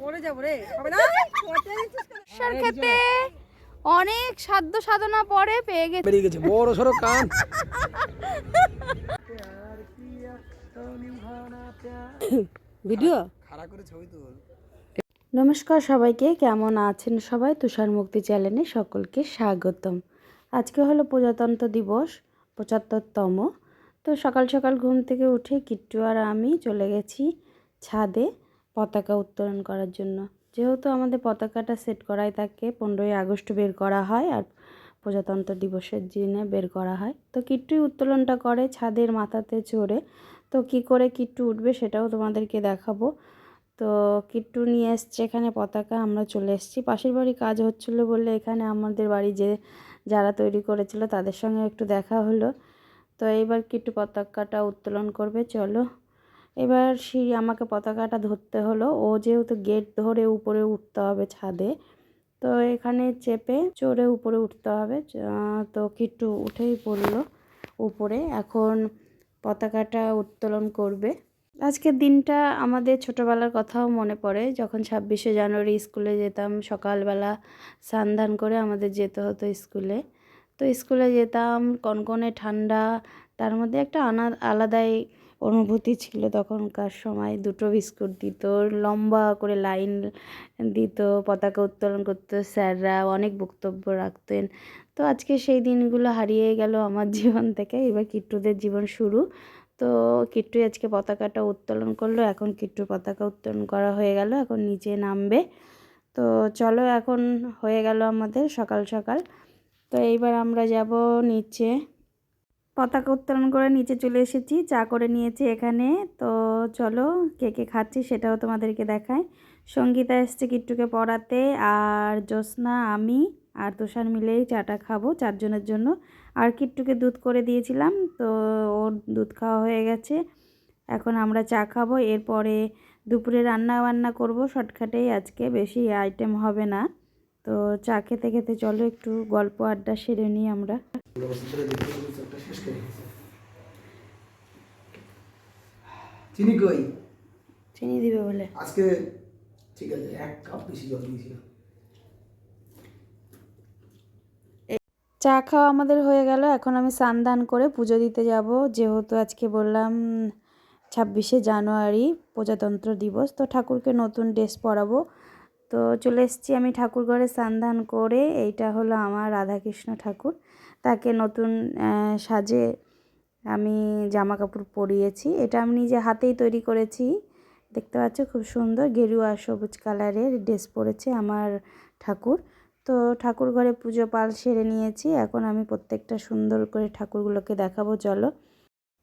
পড়ে যাবো রে, হবে না? সার খেতে অনেক সাধ্য সাধনা পরে পেয়ে গেছে। বেরিয়ে গেছে বড় সড়ো কান। ভিডিও খাড়া করে ছবি তুল। নমস্কার সবাইকে, কেমন আছেন সবাই? তুষার মুক্তি চ্যানেলে সকলকে স্বাগতম। আজকে হলো প্রজাতন্ত্র দিবস, ৭৫তম। তো সকাল সকাল ঘুম থেকে উঠে কিট্টু আর আমি চলে গেছি ছাদে পতাকা উত্তোলন করার জন্য। যেহেতু আমাদের পতাকাটা সেট করাই থাকে, 15ই আগস্ট বের করা হয় আর প্রজাতন্ত্র দিবসের দিনে বের করা হয়। তো কিট্টুই উত্তোলনটা করে ছাদের মাথাতে চড়ে। তো কি করে কিট্টু উঠবে সেটাও তোমাদেরকে দেখাবো। তো কিট্টু নিয়ে এসছে এখানে পতাকা, আমরা চলে এসেছি। পাশের বাড়ি কাজ হচ্ছিলো বলে এখানে আমাদের বাড়ি যারা তৈরি করেছিল তাদের সঙ্গে একটু দেখা হলো। তো এইবার কিট্টু পতাকাটা উত্তোলন করবে। চলো, এবার আমাকে পতাকাটা ধরতে হলো। ও যেহেতু গেট ধরে উপরে উঠতে হবে ছাদে, তো এখানে চেপে চড়ে উপরে উঠতে হবে। তো কিট্টু উঠেই পড়লো উপরে, এখন পতাকাটা উত্তোলন করবে। আজকের দিনটা আমাদের ছোটোবেলার কথাও মনে পড়ে, যখন 26শে জানুয়ারি স্কুলে যেতাম। সকালবেলা স্নান ধান করে আমাদের যেতে হতো স্কুলে। তো স্কুলে যেতাম, কনকনে ঠান্ডা, তার মধ্যে একটা আলাদাই অনুভূতি ছিল। তখনকার সময় 2টো বিস্কুট দিত, লম্বা করে লাইন দিত, পতাকা উত্তোলন করতো স্যাররা, অনেক বক্তব্য রাখতেন। তো আজকে সেই দিনগুলো হারিয়ে গেল আমার জীবন থেকে। এবার কিট্টুদের জীবন শুরু। তো কিট্টু আজকে পতাকাটা উত্তোলন করলো। এখন কিট্টুর পতাকা উত্তোলন করা হয়ে গেল, এখন নিচে নামবে। তো চলো, এখন হয়ে গেল আমাদের সকাল সকাল। তো এইবার আমরা যাব নিচে। পতাকা উত্তোলন করে নিচে চলে এসেছি, চা করে নিয়েছি এখানে। তো চলো, কে কে খাচ্ছি সেটাও তোমাদেরকে দেখাই। সঙ্গীতা এসছে কিট্টুকে পড়াতে, আর জ্যোৎস্না, আমি আর তুষার মিলেই চাটা খাবো 4 জনের জন্য। আর কিট্টুকে দুধ করে দিয়েছিলাম, তো ওর দুধ খাওয়া হয়ে গেছে। এখন আমরা চা খাবো, এরপরে দুপুরে রান্না বান্না করবো শর্টকাটেই আজকে, বেশি আইটেম হবে না। তো চা খেতে খেতে চলো একটু গল্প আড্ডা সেরে নিই আমরা। চিনি কই? চিনি দিবে বলে আজকে ঠিক আছে, 1 কাপ বেশি জল দিয়েছিলাম। চা খাওয়া আমাদের হয়ে গেল। এখন আমি স্নান দান করে পুজো দিতে যাব, যেহেতু আজকে বললাম 26শে জানুয়ারি প্রজাতন্ত্র দিবস। তো ঠাকুরকে নতুন ড্রেস পরাবো। তো চলে এসেছি আমি ঠাকুর ঘরে স্নান দান করে। এইটা হলো আমার রাধাকৃষ্ণ ঠাকুর, তাকে নতুন সাজে আমি জামা কাপড় পরিয়েছি। এটা আমি নিজে হাতেই তৈরি করেছি, দেখতে পাচ্ছ খুব সুন্দর গেরুয়া সবুজ কালারের ড্রেস পরেছে আমার ঠাকুর। তো ঠাকুর ঘরে পুজো পাল সেরে নিয়েছি, এখন আমি প্রত্যেকটা সুন্দর করে ঠাকুরগুলোকে দেখাবো। চলো,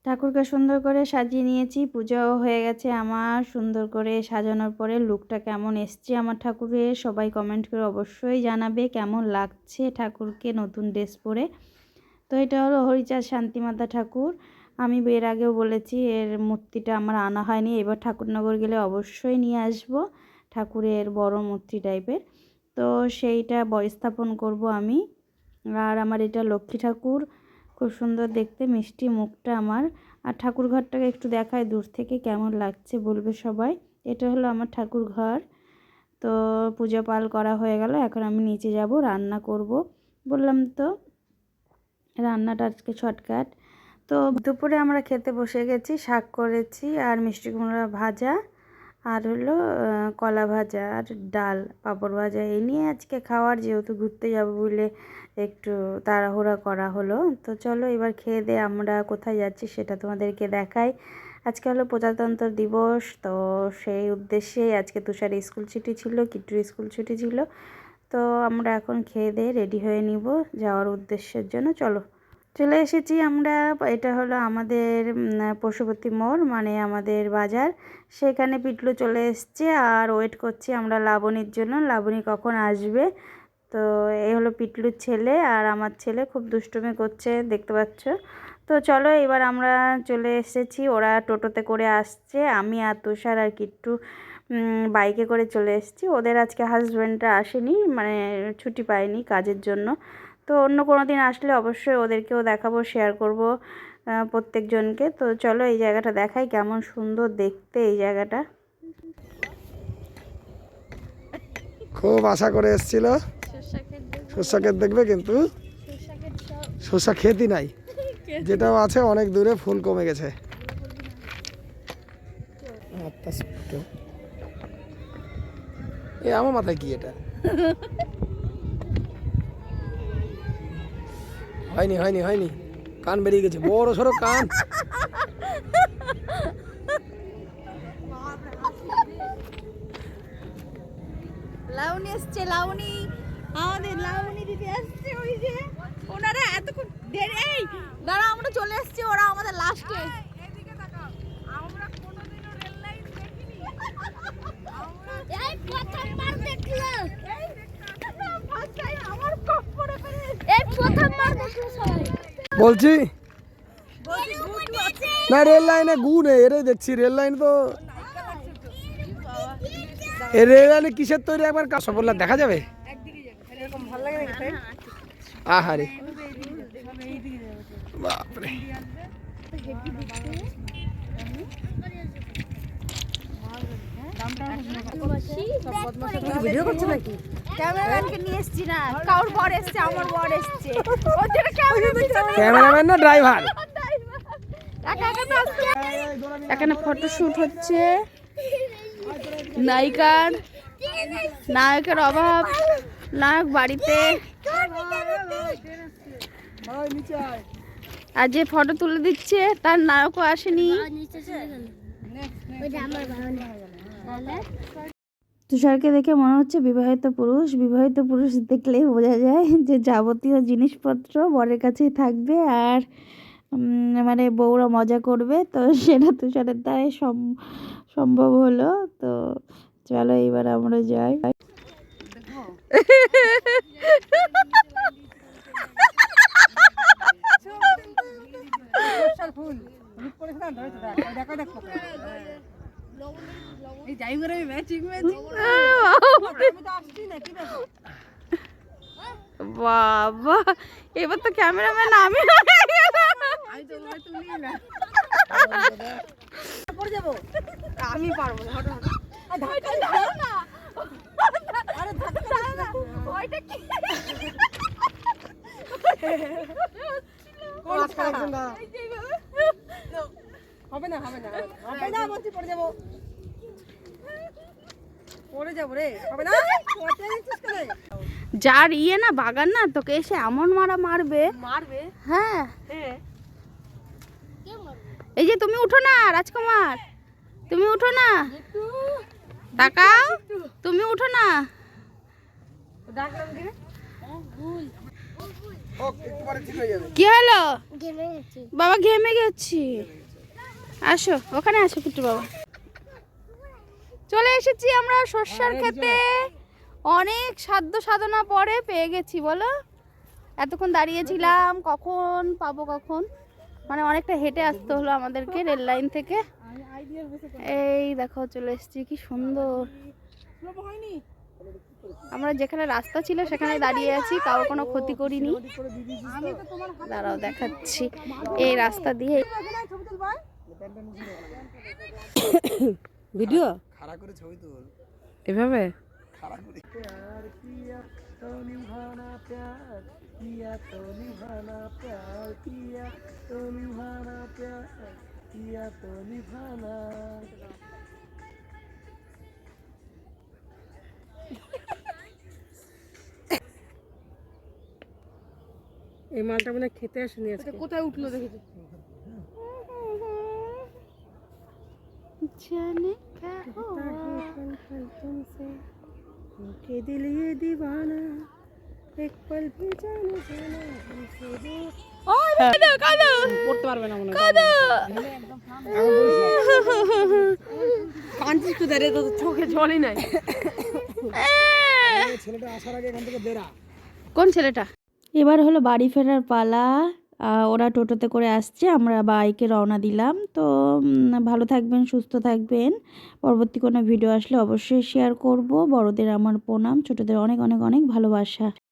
ঠাকুরকে সুন্দর করে সাজিয়ে নিয়েছি, পুজোও হয়ে গেছে আমার। সুন্দর করে সাজানোর পরে লুকটা কেমন এসছে আমার ঠাকুরের, সবাই কমেন্ট করে অবশ্যই জানাবে কেমন লাগছে ঠাকুরকে নতুন ড্রেস পরে। তো এটা হলো হরিচাঁদ শান্তিমাতা ঠাকুর। আমি এর আগেও বলেছি এর মূর্তিটা আমার আনা হয়নি, এবার ঠাকুরনগর গেলে অবশ্যই নিয়ে আসবো ঠাকুরের বড় মূর্তি টাইপের। তো সেইটা স্থাপন করব আমি। আর আমার এটা লক্ষ্মী ঠাকুর, খুব সুন্দর দেখতে, মিষ্টি মুখটা আমার। আর ঠাকুর ঘরটাকে একটু দেখায় দূর থেকে, কেমন লাগছে বলবে সবাই। এটা হলো আমার ঠাকুর ঘর। তো পূজা পাল করা হয়ে গেল, এখন আমি নিচে যাব, রান্না করব। বললাম তো রান্নাটা আজকে শর্টকাট। তো দুপুরে আমরা খেতে বসে গেছি, শাক করেছি আর মিষ্টি কুমড়া ভাজা, আর হলো কলা ভাজা আর ডাল, পাঁপড় ভাজা। এই নিয়ে আজকে খাওয়ার, যেহেতু ঘুরতে যাব বলে একটু তাড়াহুড়া করা হলো। তো চলো এবার খেয়ে দিয়ে আমরা কোথায় যাচ্ছি সেটা তোমাদেরকে দেখাই। আজকে হলো প্রজাতন্ত্র দিবস, তো সেই উদ্দেশ্যেই আজকে তুষার স্কুল ছুটি ছিল, কিট্টুর স্কুল ছুটি ছিল। তো আমরা এখন খেয়ে দিয়ে রেডি হয়ে নিব যাওয়ার উদ্দেশ্যের জন্য। চলো, চলে এসেছি আমরা। এটা হলো আমাদের পশুপতি মোড়, মানে আমাদের বাজার। সেখানে পিটলু চলে এসছে আর ওয়েট করছি আমরা লাবণীর জন্য, লাবণী কখন আসবে। তো এই হলো পিটলুর ছেলে আর আমার ছেলে, খুব দুষ্টুমি করছে দেখতে পাচ্ছ। তো চলো এবার আমরা চলে এসেছি, ওরা টোটোতে করে আসছে, আমি আর তুষার আর কিট্টু বাইকে করে চলে এসেছি। ওদের আজকে হাজব্যান্ডরা আসেনি, মানে ছুটি পায়নি কাজের জন্য। তো অন্য কোনো দিন আসলে অবশ্যই ওদেরকেও দেখাবো, শেয়ার করব প্রত্যেকজনকে। তো চলো এই জায়গাটা দেখাই, কেমন সুন্দর দেখতে এই জায়গাটা। খুব আশা করে এসেছিল সর্ষা ক্ষেত দেখবে, কিন্তু সর্ষা ক্ষেতই নাই, যেটাও আছে অনেক দূরে, ফুল কমে গেছে। এ আমার মাথায় কি এটা? হয়নি হয়নি হয়নি, কান বেরিয়ে গেছে, বড় সড়ো কান। লাউনি আসছে, লাউনি, আমাদের লাউনি দিদি আসছে। ওই যে ওনারা এতক্ষণ দেরি, এই দাঁড়া, আমরা চলে এসেছি, ওরা আমাদের লাস্টে। এদিকে তাকাও, আমরা কোনোদিনও রেল লাইন দেখিনি, এই প্রথমবার দেখলাম, এই ফার্স্ট টাইম আমার কপ পড়ে পড়ে, এই প্রথমবার দেখলাম সবাই। বলছি না, রেল লাইনে গু নেই, এটাই দেখছি। রেল লাইন তো, রেল লাইনে কিসের তৈরি একবার কাঁচা দেখা যাবে? আহারে বাপরে, ভিডিও করছে নাকি? ক্যামেরাম্যানকে নিয়ে এসেছি না, কাউর বর এসছে, আমার বর এসছে। ক্যামেরাম্যান না ড্রাইভার? এখানে ফটোশুট হচ্ছে, নায়িকার নায়কের অভাব, নায়ক বাড়িতে, আর যে ফটো তুলে দিচ্ছে তার নায়কও আসেনি। তুষারকে দেখে মনে হচ্ছে বিবাহিত পুরুষ। বিবাহিত পুরুষ দেখলেই বোঝা যায় যে যাবতীয় জিনিসপত্র বরের কাছেই থাকবে, আর মানে বউরা মজা করবে। তো সেটা তুষারের দ্বারাই সম্ভব হলো। তো চলো এইবার আমরা যাই। বাবা, এবার তো ক্যামেরাম্যান আমি আমি পারবো না। হবে না হবে না হবে না, বলছি পড়ে যাবো, পড়ে যাবো রে, হবে না। যার ইয়ে না বাগান না, তোকে এসে এমন মারবে। হ্যাঁ, এই যে তুমি উঠো না রাজকুমার, তুমি উঠো না, তাকাও, তুমি উঠো না। কি হলো বাবা? ঘেমে গেছি। আসো, ওখানে আসো একটু বাবা। চলে এসেছি আমরা সর্ষার ক্ষেতে, অনেক সাধ্য সাধনা পরে পেয়ে গেছি। বলো, এতক্ষণ দাঁড়িয়েছিলাম, কখন পাবো কখন, মানে অনেকটা হেঁটে আসতে হলো আমাদেরকে রেল লাইন থেকে। এই দেখো চলে এসেছি, কি সুন্দর। আমরা যেখানে রাস্তা ছিল সেখানে দাঁড়িয়ে আছি, কারো কোনো ক্ষতি করিনি। দাঁড়াও দেখাচ্ছি, এই রাস্তা দিয়ে ভিডিও খাড়া করে ছবি তুল, এভাবে খাড়া করে। এই মালটা মানে খেতে আসেনি আজকে। কোথায় উঠলো দেখেছি? जाने क्या हुआ तुमसे के दिल ये दीवाना एक पल भी जाने जाना हमसे दूर। কাদো পড়তে পারবে না মনে হয়। কাদো কাঁদছিস তো, দাঁড়িয়ে তো চোখে জলই নাই। ছেলেটা আসার আগে এখান থেকে বেরা। কোন ছেলেটা? এবার হলো বাড়ি ফেরার পালা। ওরা টোটোতে করে আসছে, আমরা বাইকে রওনা দিলাম। তো ভালো থাকবেন, সুস্থ থাকবেন। পরবর্তী কোনো ভিডিও আসলে অবশ্যই শেয়ার করব। বড়দের আমার প্রণাম, ছোটদের অনেক অনেক অনেক ভালোবাসা।